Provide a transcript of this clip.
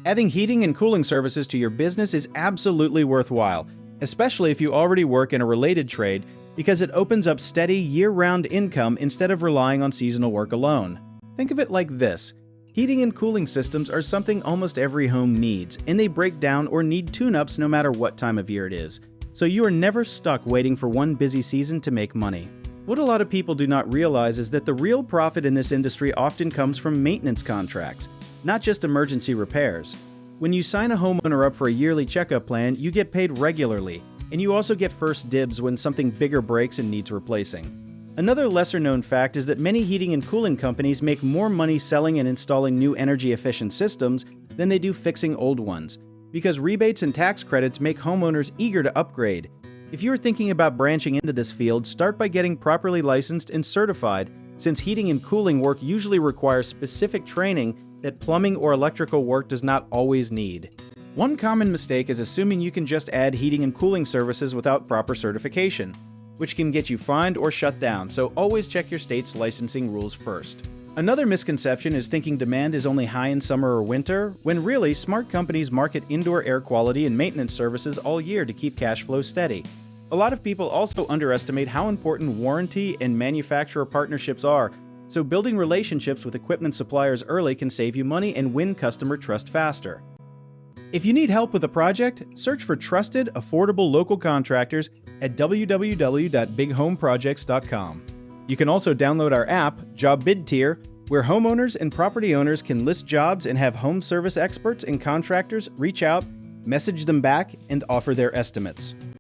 Adding heating and cooling services to your business is absolutely worthwhile, especially if you already work in a related trade, because it opens up steady, year-round income instead of relying on seasonal work alone. Think of it like this. Heating and cooling systems are something almost every home needs, and they break down or need tune-ups no matter what time of year it is. So you are never stuck waiting for one busy season to make money. What a lot of people do not realize is that the real profit in this industry often comes from maintenance contracts, not just emergency repairs. When you sign a homeowner up for a yearly checkup plan, you get paid regularly, and you also get first dibs when something bigger breaks and needs replacing. Another lesser-known fact is that many heating and cooling companies make more money selling and installing new energy-efficient systems than they do fixing old ones, because rebates and tax credits make homeowners eager to upgrade. If you are thinking about branching into this field, start by getting properly licensed and certified, since heating and cooling work usually requires specific training that plumbing or electrical work does not always need. One common mistake is assuming you can just add heating and cooling services without proper certification, which can get you fined or shut down, so always check your state's licensing rules first. Another misconception is thinking demand is only high in summer or winter, when really, smart companies market indoor air quality and maintenance services all year to keep cash flow steady. A lot of people also underestimate how important warranty and manufacturer partnerships are, so building relationships with equipment suppliers early can save you money and win customer trust faster. If you need help with a project, search for trusted, affordable local contractors at www.bighomeprojects.com. You can also download our app, Job Bid Tier, where homeowners and property owners can list jobs and have home service experts and contractors reach out, message them back, and offer their estimates.